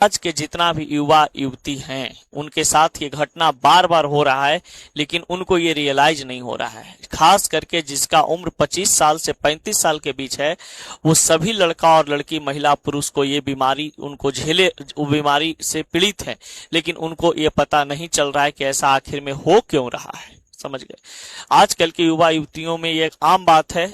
आज के जितना भी युवा युवती हैं उनके साथ ये घटना बार बार हो रहा है, लेकिन उनको ये रियलाइज नहीं हो रहा है। खास करके जिसका उम्र 25 साल से 35 साल के बीच है, वो सभी लड़का और लड़की, महिला पुरुष को ये बीमारी, उनको वो बीमारी से पीड़ित है, लेकिन उनको ये पता नहीं चल रहा है कि ऐसा आखिर में हो क्यों रहा है। समझ गए? आजकल के युवा युवतियों में ये आम बात है,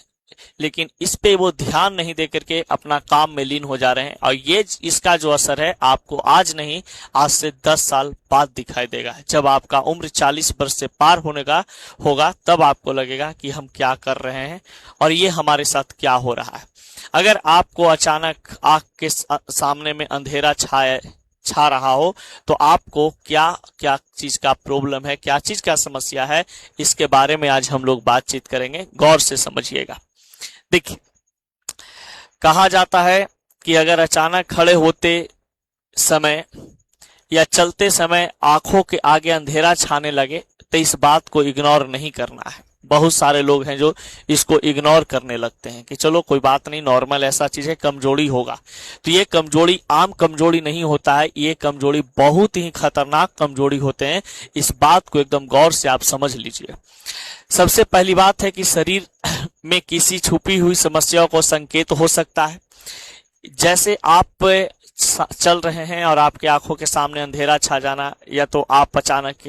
लेकिन इस पे वो ध्यान नहीं दे करके अपना काम में लीन हो जा रहे हैं, और ये इसका जो असर है आपको आज नहीं, आज से 10 साल बाद दिखाई देगा। जब आपका उम्र 40 वर्ष से पार होने का होगा, तब आपको लगेगा कि हम क्या कर रहे हैं और ये हमारे साथ क्या हो रहा है। अगर आपको अचानक आंख के सामने में अंधेरा छा रहा हो, तो आपको क्या क्या चीज का प्रॉब्लम है, क्या चीज का समस्या है, इसके बारे में आज हम लोग बातचीत करेंगे। गौर से समझिएगा। देखिए, कहा जाता है कि अगर अचानक खड़े होते समय या चलते समय आंखों के आगे अंधेरा छाने लगे, तो इस बात को इग्नोर नहीं करना है। बहुत सारे लोग हैं जो इसको इग्नोर करने लगते हैं कि चलो कोई बात नहीं, नॉर्मल ऐसा चीज है, कमजोरी होगा। तो ये कमजोरी आम कमजोरी नहीं होता है, ये कमजोरी बहुत ही खतरनाक कमजोरी होते हैं। इस बात को एकदम गौर से आप समझ लीजिए। सबसे पहली बात है कि शरीर में किसी छुपी हुई समस्याओं को संकेत हो सकता है। जैसे आप चल रहे हैं और आपके आंखों के सामने अंधेरा छा जाना, या तो आप अचानक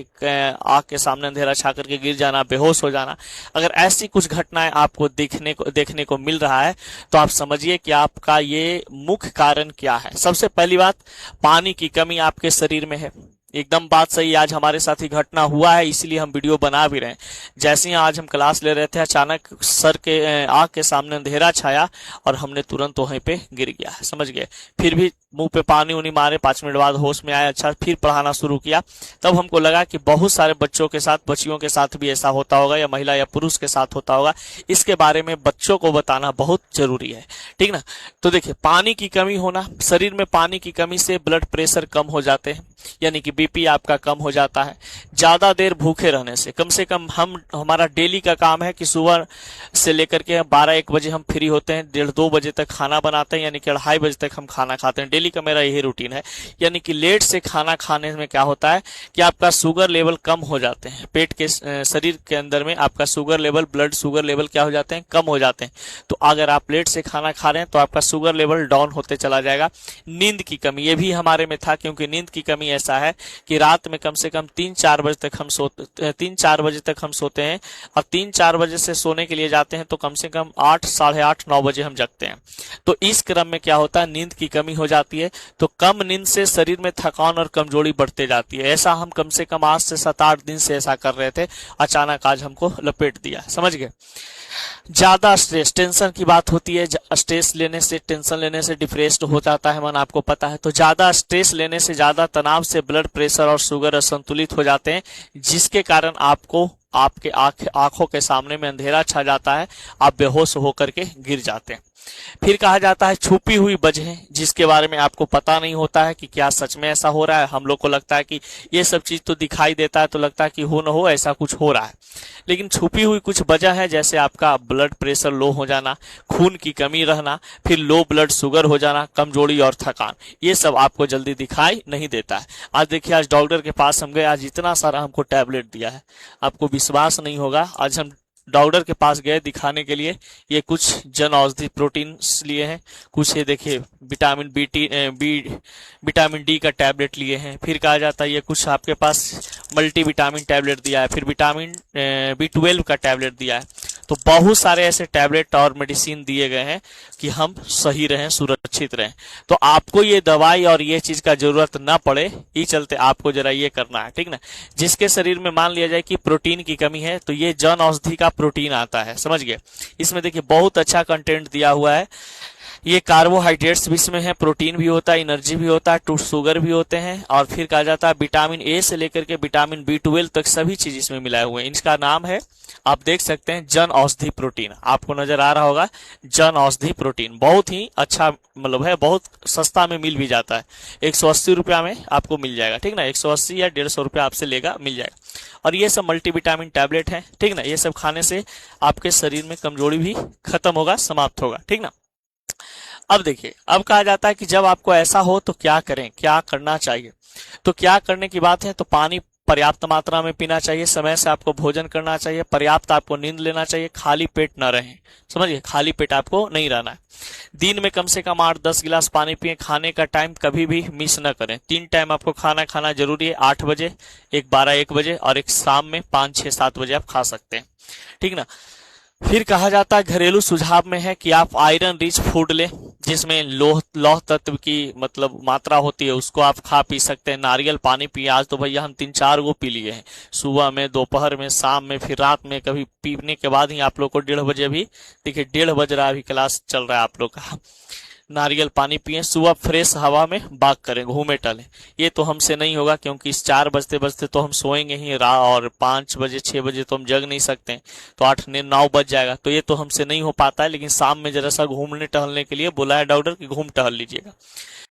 आंख के सामने अंधेरा छा करके गिर जाना, बेहोश हो जाना, अगर ऐसी कुछ घटनाएं आपको देखने को मिल रहा है, तो आप समझिए कि आपका ये मुख्य कारण क्या है। सबसे पहली बात, पानी की कमी आपके शरीर में है। एकदम बात सही, आज हमारे साथ ही घटना हुआ है, इसीलिए हम वीडियो बना भी रहे हैं। जैसे ही आज हम क्लास ले रहे थे, अचानक सर के आंख के सामने अंधेरा छाया और हमने तुरंत वहीं पे गिर गया। समझ गए? फिर भी मुंह पे पानी उनी मारे, 5 मिनट बाद होश में आए, अच्छा फिर पढ़ाना शुरू किया। तब हमको लगा कि बहुत सारे बच्चों के साथ, बच्चियों के साथ भी ऐसा होता होगा, या महिला या पुरुष के साथ होता होगा। इसके बारे में बच्चों को बताना बहुत जरूरी है, ठीक ना। तो देखिए, पानी की कमी होना, शरीर में पानी की कमी से ब्लड प्रेशर कम हो जाते हैं, यानी कि बीपी आपका कम हो जाता है। ज्यादा देर भूखे रहने से कम हमारा डेली का काम है कि सुबह से लेकर के 12-1 बजे हम फ्री होते हैं, 1:30-2 बजे तक खाना बनाते हैं, यानी कि 2:30 बजे तक हम खाना खाते हैं। डेली का मेरा यही रूटीन है। यानी कि लेट से खाना खाने में क्या होता है कि आपका शुगर लेवल कम हो जाते हैं, पेट के शरीर के अंदर में आपका sugar level, blood sugar level क्या हो जाते हैं, कम हो जाते हैं। तो अगर आप लेट से खाना खा रहे हैं तो आपका शुगर लेवल डाउन होते चला जाएगा। नींद की कमी, ये भी हमारे में था, क्योंकि नींद की कमी ऐसा है कि रात में कम से कम 3-4 बजे तक हम सोते हैं, और 3-4 बजे से सोने के लिए जाते हैं तो कम से कम 8, 8:30, 9 बजे हम जगते हैं। तो इस क्रम में क्या होता है, नींद की कमी हो जाती है। तो कम नींद से शरीर में थकान और कमजोरी बढ़ते जाती है। ऐसा हम कम से कम आज से 7-8 दिन से ऐसा कर रहे थे, अचानक आज हमको लपेट दिया। समझ गए? ज्यादा स्ट्रेस, टेंशन की बात होती है। स्ट्रेस लेने से, टेंशन लेने से डिप्रेस्ड हो जाता है मन, आपको पता है। तो ज्यादा स्ट्रेस लेने से, ज्यादा तनाव से ब्लड प्रेशर और शुगर असंतुलित हो जाते हैं, जिसके कारण आपको आपके आंखों के सामने में अंधेरा छा जाता है, आप बेहोश होकर के गिर जाते हैं। फिर कहा जाता है छुपी हुई वजह, जिसके बारे में आपको पता नहीं होता है कि क्या सच में ऐसा हो रहा है। हम लोग को लगता है कि ये सब चीज तो दिखाई देता है, तो लगता है कि हो न हो ऐसा कुछ हो रहा है, लेकिन छुपी हुई कुछ वजह है। जैसे आपका ब्लड प्रेशर लो हो जाना, खून की कमी रहना, फिर लो ब्लड शुगर हो जाना, कमजोरी और थकान, ये सब आपको जल्दी दिखाई नहीं देता है। आज देखिए, आज डॉक्टर के पास हम गए, आज इतना सारा हमको टैबलेट दिया है, आपको विश्वास नहीं होगा। आज हम डॉक्टर के पास गए दिखाने के लिए, ये कुछ जन औषधि प्रोटीन लिए हैं, कुछ ये देखिए विटामिन डी का टैबलेट लिए हैं। फिर कहा जाता है ये कुछ आपके पास मल्टी विटामिन टैबलेट दिया है, फिर विटामिन B12 का टैबलेट दिया है। तो बहुत सारे ऐसे टैबलेट और मेडिसिन दिए गए हैं कि हम सही रहें, सुरक्षित रहें। तो आपको ये दवाई और ये चीज का जरूरत ना पड़े, ये चलते आपको जरा ये करना है, ठीक ना। जिसके शरीर में मान लिया जाए कि प्रोटीन की कमी है, तो ये जन औषधि का प्रोटीन आता है, समझ गए। इसमें देखिए बहुत अच्छा कंटेंट दिया हुआ है। ये कार्बोहाइड्रेट्स भी इसमें है, प्रोटीन भी होता है, एनर्जी भी होता है, टू शुगर भी होते हैं, और फिर कहा जाता है विटामिन ए से लेकर के विटामिन B12 तक सभी चीज इसमें मिलाए हुए हैं। इसका नाम है, आप देख सकते हैं, जन औषधि प्रोटीन। आपको नजर आ रहा होगा, जन औषधि प्रोटीन बहुत ही अच्छा मतलब है, बहुत सस्ता में मिल भी जाता है। 180 रुपया में आपको मिल जाएगा, ठीक ना। 180 या 150 रुपया आपसे लेगा, मिल जाएगा। और ये सब मल्टीविटामिन टैबलेट है, ठीक ना। ये सब खाने से आपके शरीर में कमजोरी भी खत्म होगा, समाप्त होगा, ठीक ना। अब देखिए, अब कहा जाता है कि जब आपको ऐसा हो तो क्या करें, क्या करना चाहिए। तो क्या करने की बात है, तो पानी पर्याप्त मात्रा में पीना चाहिए, समय से आपको भोजन करना चाहिए, पर्याप्त आपको नींद लेना चाहिए, खाली पेट न रहें। समझिए, खाली पेट आपको नहीं रहना है। दिन में कम से कम 8-10 गिलास पानी पिए। खाने का टाइम कभी भी मिस न करें। 3 टाइम आपको खाना खाना जरूरी है, 8 बजे, एक 12-1 बजे और एक शाम में 5-6-7 बजे आप खा सकते हैं, ठीक ना। फिर कहा जाता है घरेलू सुझाव में है कि आप आयरन रिच फूड लें, जिसमें लौह तत्व की मतलब मात्रा होती है, उसको आप खा पी सकते हैं। नारियल पानी पिए। आज तो भैया हम 3-4 गो पी लिए हैं, सुबह में, दोपहर में, शाम में, फिर रात में। कभी पीने के बाद ही आप लोग को 1:30 बजे भी, देखिए 1:30 बज रहा है, अभी क्लास चल रहा है आप लोग का। नारियल पानी पिए। सुबह फ्रेश हवा में वॉक करें, घूमे टहलें। ये तो हमसे नहीं होगा, क्योंकि इस 4 बजते बजते तो हम सोएंगे ही, और 5 बजे 6 बजे तो हम जग नहीं सकते हैं, तो 8-9 बज जाएगा, तो ये तो हमसे नहीं हो पाता है। लेकिन शाम में जरा सा घूमने टहलने के लिए बोला है डॉक्टर कि घूम टहल लीजिएगा।